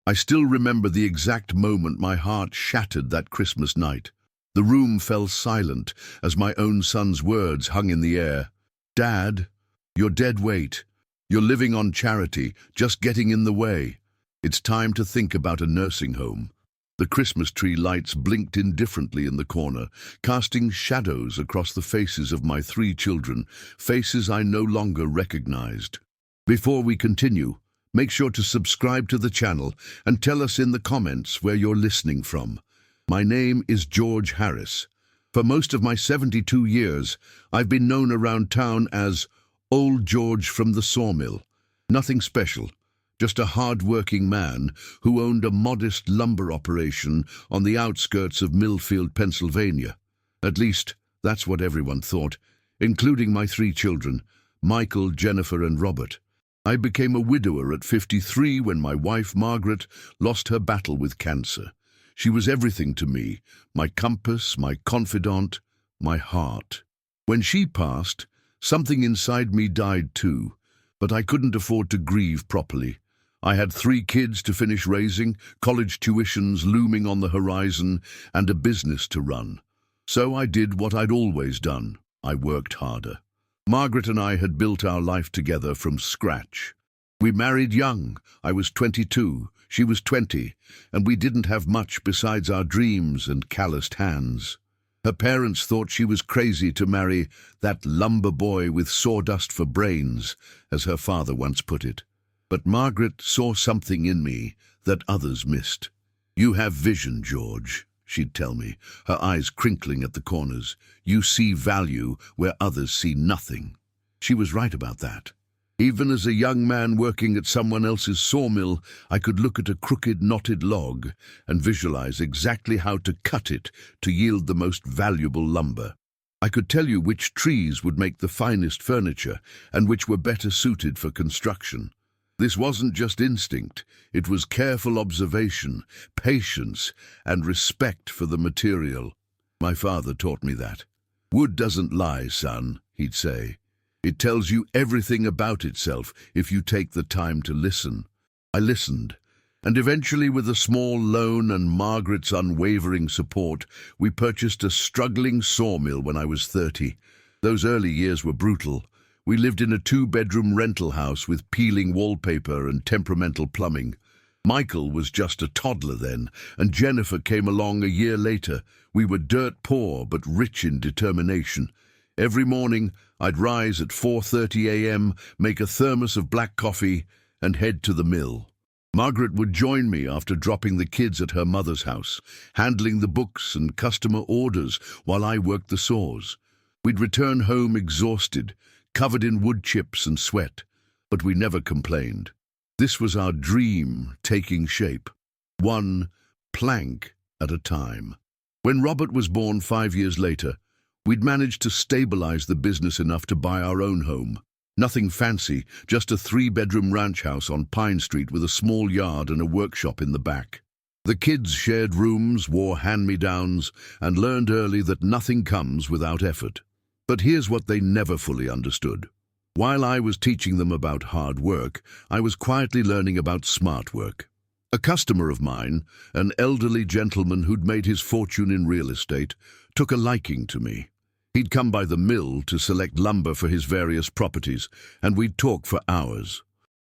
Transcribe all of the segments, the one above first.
I still remember the exact moment my heart shattered that Christmas night. The room fell silent as my own son's words hung in the air. "Dad, you're dead weight. You're living on charity, just getting in the way. It's time to think about a nursing home." The Christmas tree lights blinked indifferently in the corner, casting shadows across the faces of my 3 children, faces I no longer recognized. Before we continue, make sure to subscribe to the channel and tell us in the comments where you're listening from. My name is George Harris. For most of my 72 years, I've been known around town as Old George from the sawmill. Nothing special, just a hard-working man who owned a modest lumber operation on the outskirts of Millfield, Pennsylvania. At least, that's what everyone thought, including my 3 children, Michael, Jennifer, and Robert. I became a widower at 53 when my wife, Margaret, lost her battle with cancer. She was everything to me, my compass, my confidant, my heart. When she passed, something inside me died too, but I couldn't afford to grieve properly. I had 3 kids to finish raising, college tuitions looming on the horizon, and a business to run. So I did what I'd always done. I worked harder. Margaret and I had built our life together from scratch. We married young. I was 22, she was 20, and we didn't have much besides our dreams and calloused hands. Her parents thought she was crazy to marry that lumber boy with sawdust for brains, as her father once put it. But Margaret saw something in me that others missed. "You have vision, George," she'd tell me, her eyes crinkling at the corners. "You see value where others see nothing." She was right about that. Even as a young man working at someone else's sawmill, I could look at a crooked, knotted log and visualize exactly how to cut it to yield the most valuable lumber. I could tell you which trees would make the finest furniture and which were better suited for construction. This wasn't just instinct, it was careful observation, patience, and respect for the material. My father taught me that. "Wood doesn't lie, son," he'd say. "It tells you everything about itself if you take the time to listen." I listened, and eventually, with a small loan and Margaret's unwavering support, we purchased a struggling sawmill when I was 30. Those early years were brutal. We lived in a 2-bedroom rental house with peeling wallpaper and temperamental plumbing. Michael was just a toddler then, and Jennifer came along a year later. We were dirt poor but rich in determination. Every morning, I'd rise at 4:30 a.m., make a thermos of black coffee, and head to the mill. Margaret would join me after dropping the kids at her mother's house, handling the books and customer orders while I worked the saws. We'd return home exhausted, covered in wood chips and sweat, but we never complained. This was our dream taking shape, one plank at a time. When Robert was born 5 years later, we'd managed to stabilize the business enough to buy our own home. Nothing fancy, just a 3-bedroom ranch house on Pine Street with a small yard and a workshop in the back. The kids shared rooms, wore hand-me-downs, and learned early that nothing comes without effort. But here's what they never fully understood. While I was teaching them about hard work, I was quietly learning about smart work. A customer of mine, an elderly gentleman who'd made his fortune in real estate, took a liking to me. He'd come by the mill to select lumber for his various properties, and we'd talk for hours.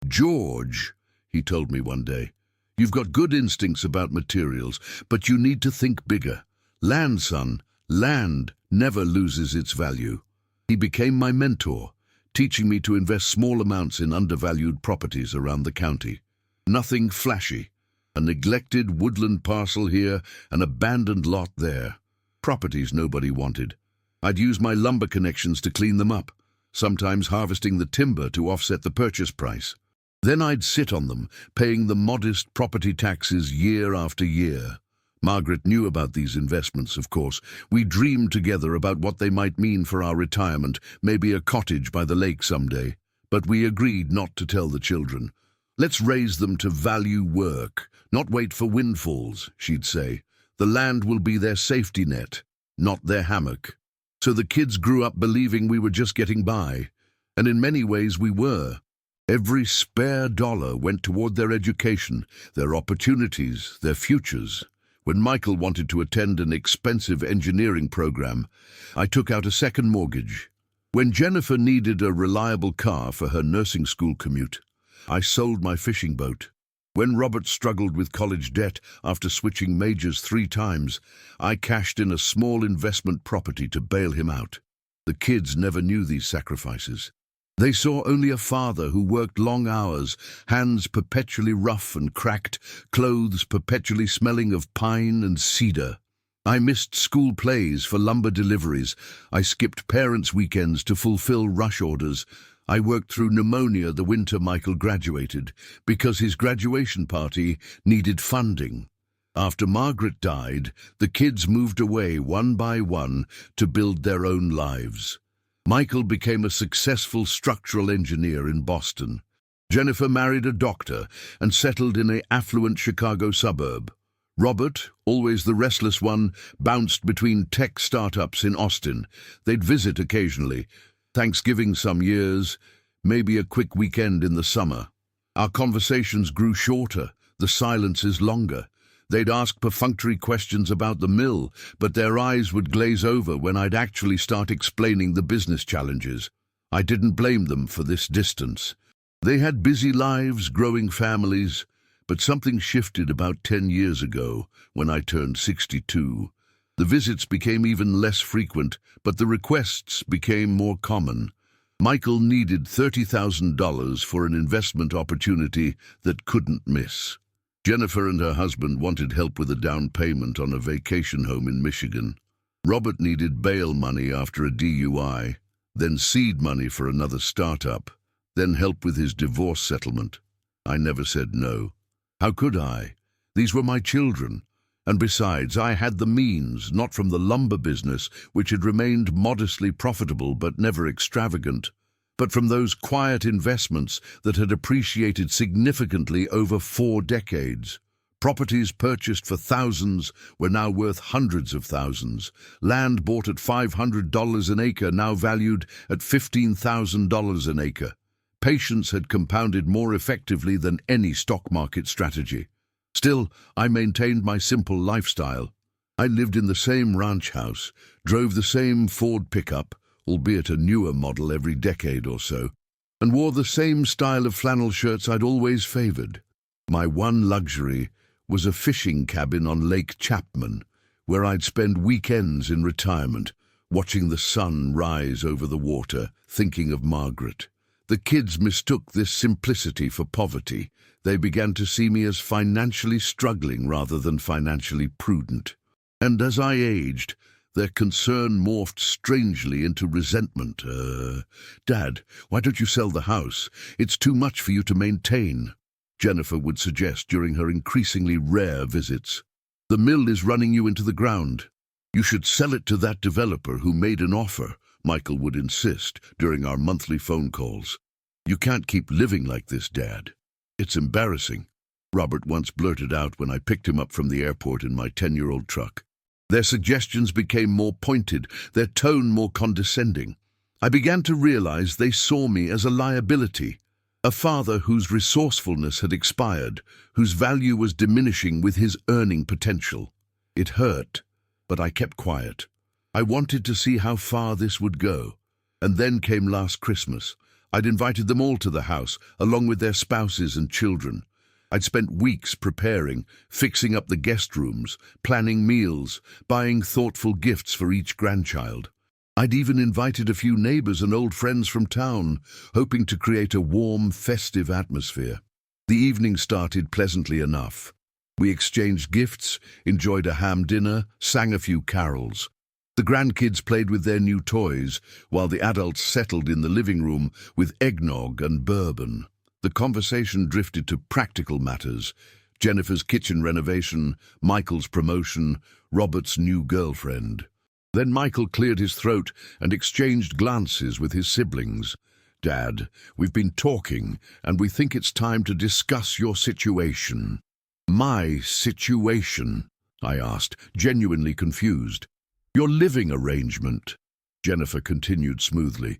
"George," he told me one day, "you've got good instincts about materials, but you need to think bigger. Land, son, land never loses its value." He became my mentor, teaching me to invest small amounts in undervalued properties around the county. Nothing flashy. A neglected woodland parcel here, an abandoned lot there. Properties nobody wanted. I'd use my lumber connections to clean them up, sometimes harvesting the timber to offset the purchase price. Then I'd sit on them, paying the modest property taxes year after year. Margaret knew about these investments, of course. We dreamed together about what they might mean for our retirement, maybe a cottage by the lake someday. But we agreed not to tell the children. "Let's raise them to value work, not wait for windfalls," she'd say. "The land will be their safety net, not their hammock." So the kids grew up believing we were just getting by, and in many ways we were. Every spare dollar went toward their education, their opportunities, their futures. When Michael wanted to attend an expensive engineering program, I took out a second mortgage. When Jennifer needed a reliable car for her nursing school commute, I sold my fishing boat. When Robert struggled with college debt after switching majors 3 times, I cashed in a small investment property to bail him out. The kids never knew these sacrifices. They saw only a father who worked long hours, hands perpetually rough and cracked, clothes perpetually smelling of pine and cedar. I missed school plays for lumber deliveries. I skipped parents' weekends to fulfill rush orders. I worked through pneumonia the winter Michael graduated, because his graduation party needed funding. After Margaret died, the kids moved away one by one to build their own lives. Michael became a successful structural engineer in Boston. Jennifer married a doctor and settled in an affluent Chicago suburb. Robert, always the restless one, bounced between tech startups in Austin. They'd visit occasionally. Thanksgiving some years, maybe a quick weekend in the summer. Our conversations grew shorter, the silences longer. They'd ask perfunctory questions about the mill, but their eyes would glaze over when I'd actually start explaining the business challenges. I didn't blame them for this distance. They had busy lives, growing families, but something shifted about 10 years ago when I turned 62. The visits became even less frequent, but the requests became more common. Michael needed $30,000 for an investment opportunity that couldn't miss. Jennifer and her husband wanted help with a down payment on a vacation home in Michigan. Robert needed bail money after a DUI, then seed money for another startup, then help with his divorce settlement. I never said no. How could I? These were my children. And besides, I had the means, not from the lumber business, which had remained modestly profitable but never extravagant, but from those quiet investments that had appreciated significantly over 4 decades. Properties purchased for thousands were now worth hundreds of thousands. Land bought at $500 an acre now valued at $15,000 an acre. Patience had compounded more effectively than any stock market strategy. Still, I maintained my simple lifestyle. I lived in the same ranch house, drove the same Ford pickup, albeit a newer model every decade or so, and wore the same style of flannel shirts I'd always favored. My one luxury was a fishing cabin on Lake Chapman, where I'd spend weekends in retirement, watching the sun rise over the water, thinking of Margaret. The kids mistook this simplicity for poverty. They began to see me as financially struggling rather than financially prudent. And as I aged, their concern morphed strangely into resentment. "Dad, why don't you sell the house? It's too much for you to maintain," Jennifer would suggest during her increasingly rare visits. "The mill is running you into the ground. You should sell it to that developer who made an offer," Michael would insist during our monthly phone calls. "You can't keep living like this, Dad. It's embarrassing," Robert once blurted out when I picked him up from the airport in my 10-year-old truck. Their suggestions became more pointed, their tone more condescending. I began to realize they saw me as a liability, a father whose resourcefulness had expired, whose value was diminishing with his earning potential. It hurt, but I kept quiet. I wanted to see how far this would go. And then came last Christmas. I'd invited them all to the house, along with their spouses and children. I'd spent weeks preparing, fixing up the guest rooms, planning meals, buying thoughtful gifts for each grandchild. I'd even invited a few neighbors and old friends from town, hoping to create a warm, festive atmosphere. The evening started pleasantly enough. We exchanged gifts, enjoyed a ham dinner, sang a few carols. The grandkids played with their new toys, while the adults settled in the living room with eggnog and bourbon. The conversation drifted to practical matters: Jennifer's kitchen renovation, Michael's promotion, Robert's new girlfriend. Then Michael cleared his throat and exchanged glances with his siblings. "Dad, we've been talking, and we think it's time to discuss your situation." "My situation?" I asked, genuinely confused. "Your living arrangement," Jennifer continued smoothly.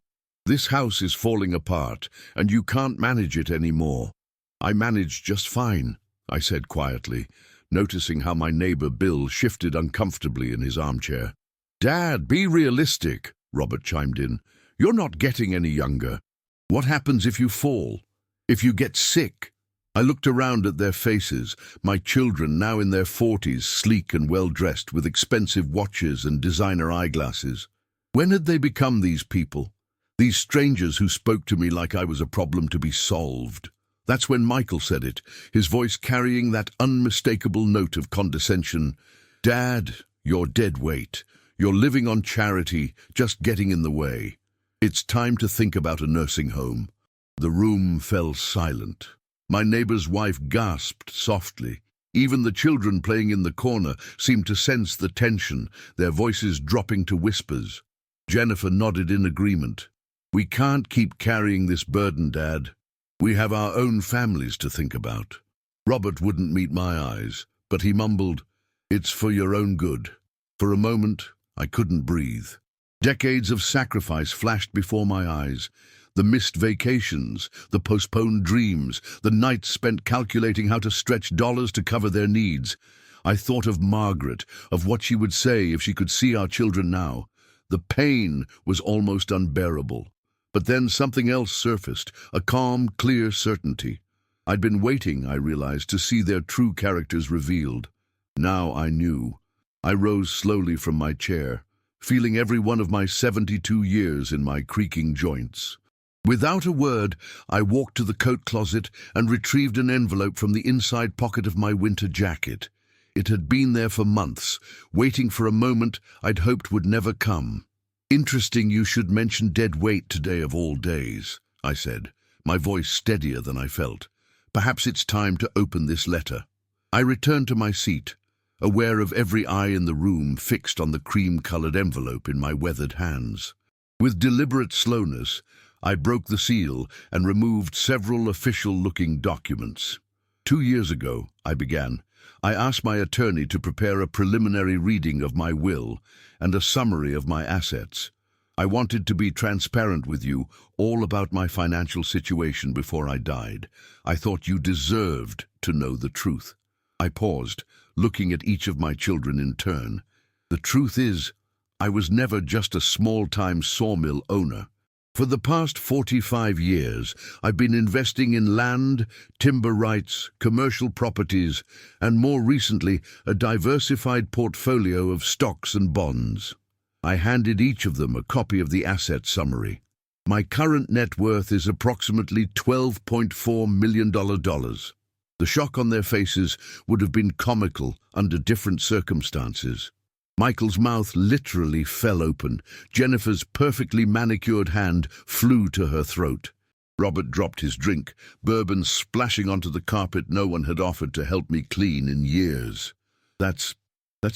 This house is falling apart, and you can't manage it anymore." "I manage just fine," I said quietly, noticing how my neighbor Bill shifted uncomfortably in his armchair. "Dad, be realistic," Robert chimed in. "You're not getting any younger. What happens if you fall? If you get sick?" I looked around at their faces, my children now in their 40s, sleek and well-dressed with expensive watches and designer eyeglasses. When had they become these people? These strangers who spoke to me like I was a problem to be solved. That's when Michael said it, his voice carrying that unmistakable note of condescension. "Dad, you're dead weight. You're living on charity, just getting in the way. It's time to think about a nursing home." The room fell silent. My neighbor's wife gasped softly. Even the children playing in the corner seemed to sense the tension, their voices dropping to whispers. Jennifer nodded in agreement. "We can't keep carrying this burden, Dad. We have our own families to think about." Robert wouldn't meet my eyes, but he mumbled, "It's for your own good." For a moment, I couldn't breathe. Decades of sacrifice flashed before my eyes. The missed vacations, the postponed dreams, the nights spent calculating how to stretch dollars to cover their needs. I thought of Margaret, of what she would say if she could see our children now. The pain was almost unbearable. But then something else surfaced, a calm, clear certainty. I'd been waiting, I realized, to see their true characters revealed. Now I knew. I rose slowly from my chair, feeling every one of my 72 years in my creaking joints. Without a word, I walked to the coat closet and retrieved an envelope from the inside pocket of my winter jacket. It had been there for months, waiting for a moment I'd hoped would never come. "Interesting you should mention dead weight today of all days," I said, my voice steadier than I felt. "Perhaps it's time to open this letter." I returned to my seat, aware of every eye in the room fixed on the cream-colored envelope in my weathered hands. With deliberate slowness, I broke the seal and removed several official-looking documents. 2 years ago, I began, I asked my attorney to prepare a preliminary reading of my will and a summary of my assets. I wanted to be transparent with you, all about my financial situation before I died. I thought you deserved to know the truth. I paused, looking at each of my children in turn. The truth is, I was never just a small-time sawmill owner. For the past 45 years, I've been investing in land, timber rights, commercial properties, and more recently, a diversified portfolio of stocks and bonds. I handed each of them a copy of the asset summary. My current net worth is approximately $12.4 million. The shock on their faces would have been comical under different circumstances. Michael's mouth literally fell open. Jennifer's perfectly manicured hand flew to her throat. Robert dropped his drink, bourbon splashing onto the carpet no one had offered to help me clean in years. That's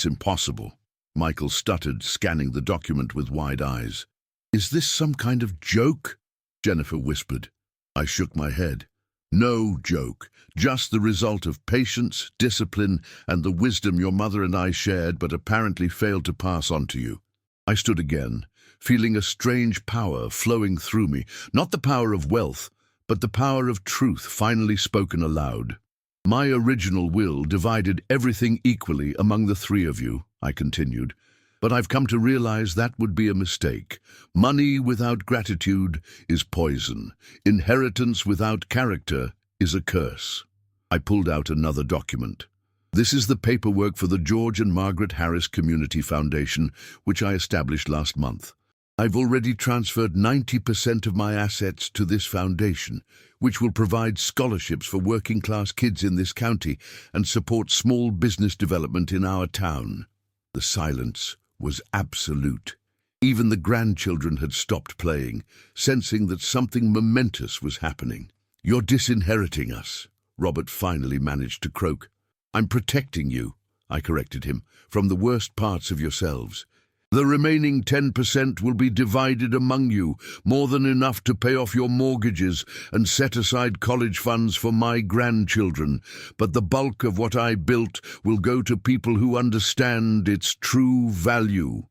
impossible," Michael stuttered, scanning the document with wide eyes. "Is this some kind of joke?" Jennifer whispered. I shook my head. "No joke, just the result of patience, discipline, and the wisdom your mother and I shared but apparently failed to pass on to you." I stood again, feeling a strange power flowing through me, not the power of wealth, but the power of truth finally spoken aloud. "My original will divided everything equally among the three of you," I continued. "But I've come to realize that would be a mistake. Money without gratitude is poison. Inheritance without character is a curse." I pulled out another document. "This is the paperwork for the George and Margaret Harris Community Foundation, which I established last month. I've already transferred 90% of my assets to this foundation, which will provide scholarships for working-class kids in this county and support small business development in our town." The silence was absolute. Even the grandchildren had stopped playing, sensing that something momentous was happening. "You're disinheriting us," Robert finally managed to croak. "I'm protecting you," I corrected him, "from the worst parts of yourselves. The remaining 10% will be divided among you, more than enough to pay off your mortgages and set aside college funds for my grandchildren. But the bulk of what I built will go to people who understand its true value."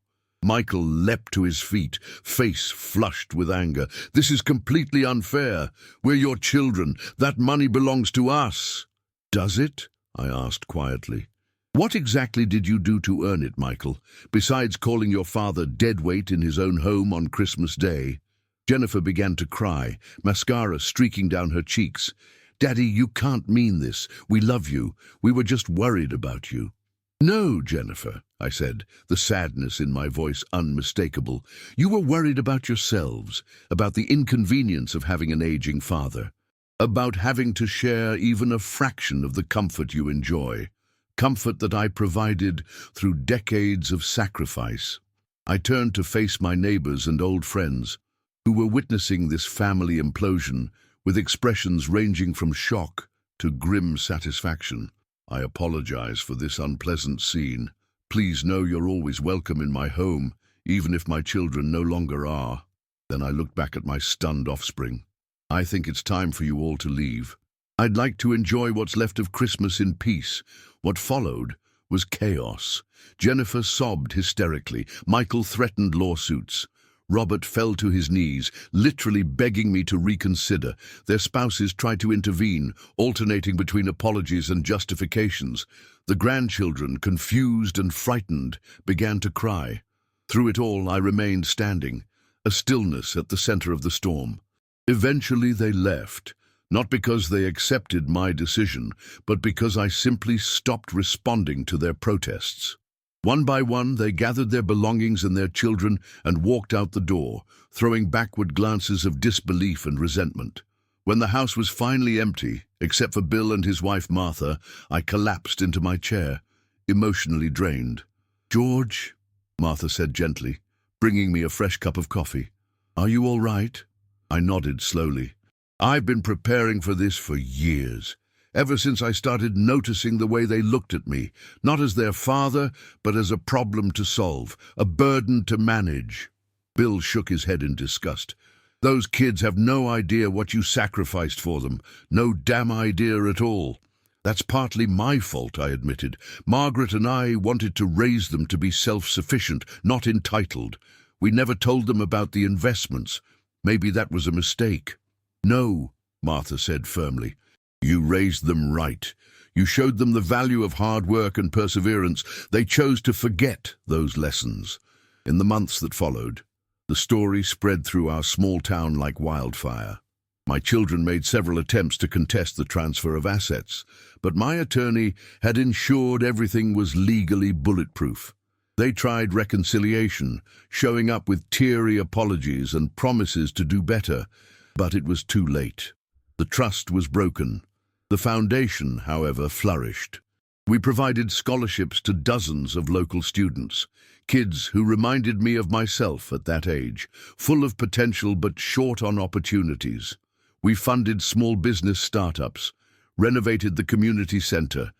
Michael leapt to his feet, face flushed with anger. "This is completely unfair. We're your children. That money belongs to us." "Does it?" I asked quietly. "What exactly did you do to earn it, Michael, besides calling your father deadweight in his own home on Christmas Day?" Jennifer began to cry, mascara streaking down her cheeks. "Daddy, you can't mean this. We love you. We were just worried about you." "No, Jennifer," I said, the sadness in my voice unmistakable. "You were worried about yourselves, about the inconvenience of having an aging father, about having to share even a fraction of the comfort you enjoy, comfort that I provided through decades of sacrifice." I turned to face my neighbors and old friends, who were witnessing this family implosion with expressions ranging from shock to grim satisfaction. "I apologize for this unpleasant scene. Please know you're always welcome in my home, even if my children no longer are." Then I looked back at my stunned offspring. "I think it's time for you all to leave. I'd like to enjoy what's left of Christmas in peace." What followed was chaos. Jennifer sobbed hysterically. Michael threatened lawsuits. Robert fell to his knees, literally begging me to reconsider. Their spouses tried to intervene, alternating between apologies and justifications. The grandchildren, confused and frightened, began to cry. Through it all, I remained standing, a stillness at the center of the storm. Eventually they left, not because they accepted my decision, but because I simply stopped responding to their protests. One by one, they gathered their belongings and their children and walked out the door, throwing backward glances of disbelief and resentment. When the house was finally empty, except for Bill and his wife Martha, I collapsed into my chair, emotionally drained. "George," Martha said gently, bringing me a fresh cup of coffee. "Are you all right?" I nodded slowly. "I've been preparing for this for years. Ever since I started noticing the way they looked at me, not as their father, but as a problem to solve, a burden to manage." Bill shook his head in disgust. "Those kids have no idea what you sacrificed for them. No damn idea at all." "That's partly my fault," I admitted. "Margaret and I wanted to raise them to be self-sufficient, not entitled. We never told them about the investments. Maybe that was a mistake." "No," Martha said firmly. "You raised them right. You showed them the value of hard work and perseverance. They chose to forget those lessons." In the months that followed, the story spread through our small town like wildfire. My children made several attempts to contest the transfer of assets, but my attorney had ensured everything was legally bulletproof. They tried reconciliation, showing up with teary apologies and promises to do better, but it was too late. The trust was broken. The foundation, however, flourished. We provided scholarships to dozens of local students, kids who reminded me of myself at that age, full of potential but short on opportunities. We funded small business startups, renovated the community center,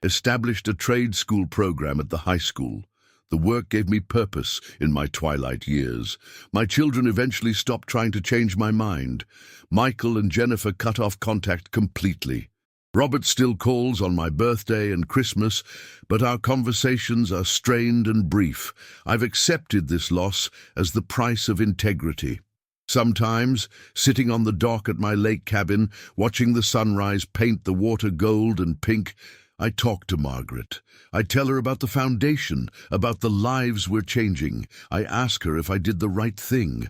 established a trade school program at the high school. The work gave me purpose in my twilight years. My children eventually stopped trying to change my mind. Michael and Jennifer cut off contact completely. Robert still calls on my birthday and Christmas, but our conversations are strained and brief. I've accepted this loss as the price of integrity. Sometimes, sitting on the dock at my lake cabin, watching the sunrise paint the water gold and pink, I talk to Margaret. I tell her about the foundation, about the lives we're changing. I ask her if I did the right thing.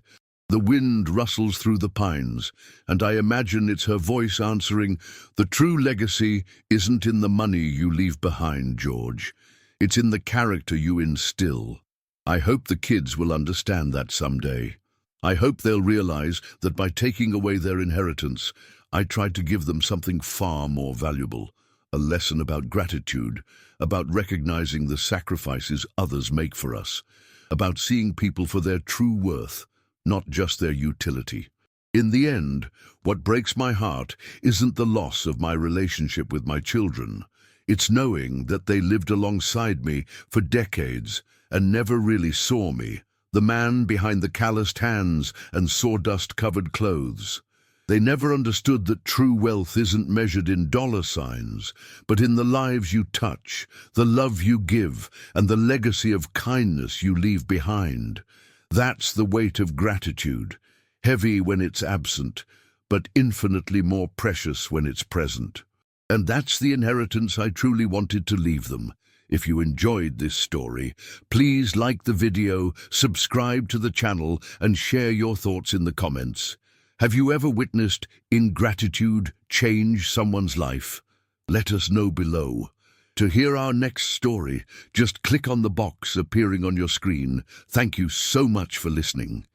The wind rustles through the pines, and I imagine it's her voice answering, "The true legacy isn't in the money you leave behind, George. It's in the character you instill." I hope the kids will understand that someday. I hope they'll realize that by taking away their inheritance, I tried to give them something far more valuable, a lesson about gratitude, about recognizing the sacrifices others make for us, about seeing people for their true worth, not just their utility. In the end, what breaks my heart isn't the loss of my relationship with my children. It's knowing that they lived alongside me for decades and never really saw me, the man behind the calloused hands and sawdust-covered clothes. They never understood that true wealth isn't measured in dollar signs, but in the lives you touch, the love you give, and the legacy of kindness you leave behind. That's the weight of gratitude, heavy when it's absent, but infinitely more precious when it's present. And that's the inheritance I truly wanted to leave them. If you enjoyed this story, please like the video, subscribe to the channel, and share your thoughts in the comments. Have you ever witnessed ingratitude change someone's life? Let us know below. To hear our next story, just click on the box appearing on your screen. Thank you so much for listening.